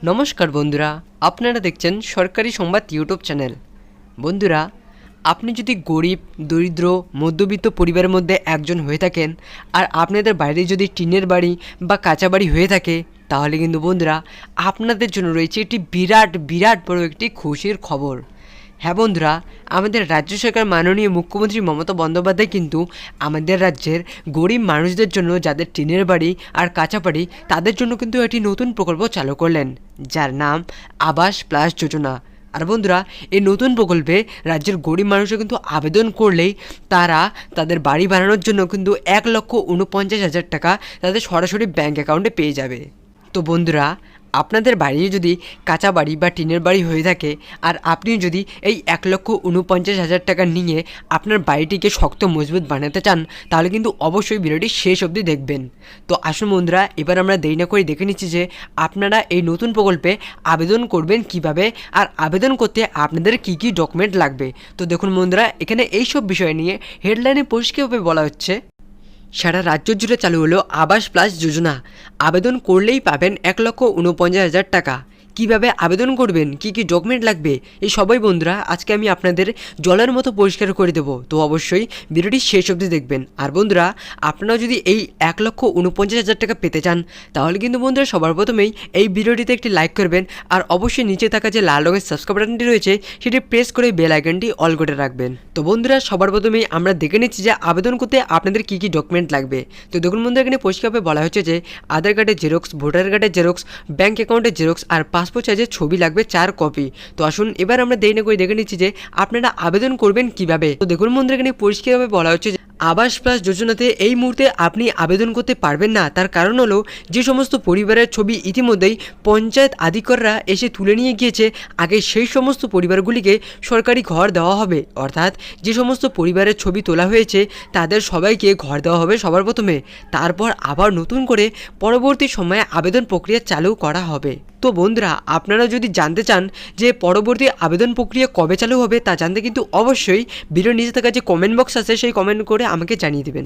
নমস্কার বন্ধুরা, আপনারা দেখছেন সরকারি সংবাদ ইউটিউব চ্যানেল। বন্ধুরা, আপনি যদি গরিব, দরিদ্র, মধ্যবিত্ত পরিবারের মধ্যে একজন হয়ে থাকেন আর আপনাদের বাইরে যদি টিনের বাড়ি বা কাঁচা বাড়ি হয়ে থাকে, তাহলে কিন্তু বন্ধুরা আপনাদের জন্য রয়েছে একটি বিরাট বড় একটি খুশির খবর। হ্যাঁ বন্ধুরা, আমাদের রাজ্য সরকার মাননীয় মুখ্যমন্ত্রী মমতা বন্দ্যোপাধ্যায় কিন্তু আমাদের রাজ্যের গরিব মানুষদের জন্য, যাদের টিনের বাড়ি আর কাঁচা বাড়ি, তাদের জন্য কিন্তু একটি নতুন প্রকল্প চালু করলেন, যার নাম আবাস প্লাস যোজনা। আর বন্ধুরা, এই নতুন প্রকল্পে রাজ্যের গরিব মানুষরা কিন্তু আবেদন করলেই তারা তাদের বাড়ি বানানোর জন্য কিন্তু 1,49,000 টাকা তাদের সরাসরি ব্যাঙ্ক অ্যাকাউন্টে পেয়ে যাবে। তো বন্ধুরা, আপনাদের বাড়ি যদি কাঁচা বাড়ি বা টিনের বাড়ি হয়ে থাকে আর আপনি যদি এই 1,49,000 টাকা নিয়ে আপনার বাড়িটিকে শক্ত মজবুত বানাতে চান, তাহলে কিন্তু অবশ্যই ভিডিওটি শেষ অবধি দেখবেন। তো আসুন বন্ধুরা, এবার আমরা দেরি না করে দেখে নিচ্ছি যে আপনারা এই নতুন প্রকল্পে আবেদন করবেন কিভাবে, আর আবেদন করতে আপনাদের কি কি ডকুমেন্ট লাগবে। তো দেখুন বন্ধুরা, এখানে এইসব বিষয় নিয়ে হেডলাইনে পরিষ্কারভাবে বলা হচ্ছে, সারা রাজ্য জুড়ে চালু হলো আবাস প্লাস যোজনা। আবেদন করলেই পাবেন 1,49,000 টাকা। কিভাবে আবেদন করবেন, কি কি ডকুমেন্ট লাগবে, এই সবাই বন্ধুরা আজকে আমি আপনাদের জলের মতো পরিষ্কার করে দেবো। তো অবশ্যই ভিডিওটি শেষ অবধি দেখবেন। আর বন্ধুরা, আপনারাও যদি এই 1,49,000 টাকা পেতে চান, তাহলে কিন্তু বন্ধুরা সবার প্রথমেই এই ভিডিওটিতে একটি লাইক করবেন, আর অবশ্যই নিচে থাকা যে লাল রঙের সাবস্ক্রাইব বাটনটি রয়েছে সেটি প্রেস করে বেল আইকনটি অল করে রাখবেন। তো বন্ধুরা, সবার প্রথমেই আমরা দেখে নিচ্ছি যে আবেদন করতে আপনাদের কি কি ডকুমেন্ট লাগবে। তো দেখুন বন্ধুরা, এখানে পরিষ্কারভাবে বলা হচ্ছে যে আধার কার্ডের জেরক্স, ভোটার কার্ডের জেরক্স, ব্যাঙ্ক অ্যাকাউন্টের জেরক্স আর পাসপোর্ট সাইজের ছবি লাগবে 4 কপি। তো আসুন এবার আমরা দেরি না করে দেখে নিচ্ছি যে আপনারা আবেদন করবেন কিভাবে। তো দেখুন বন্ধুরা, এখানে পরিষ্কারভাবে বলা হচ্ছে যে আবাস প্লাস যোজনাতে এই মুহূর্তে আপনি আবেদন করতে পারবেন না। তার কারণ হলো, যে সমস্ত পরিবারের ছবি ইতিমধ্যেই পঞ্চায়েত আধিকারিকরা এসে তুলে নিয়ে গিয়েছে, আগে সেই সমস্ত পরিবারগুলিকে সরকারি ঘর দেওয়া হবে। অর্থাৎ যে সমস্ত পরিবারের ছবি তোলা হয়েছে তাদের সবাইকে ঘর দেওয়া হবে সবার প্রথমে, তারপর আবার নতুন করে পরবর্তী সময়ে আবেদন প্রক্রিয়া চালু করা হবে। তো বন্ধুরা, আপনারা যদি জানতে চান যে পরবর্তী আবেদন প্রক্রিয়া কবে চালু হবে, তা জানতে কিন্তু অবশ্যই ভিডিওর নিচে থাকা যে কমেন্ট বক্স আছে সেই কমেন্ট করে আমাকে জানিয়ে দেবেন।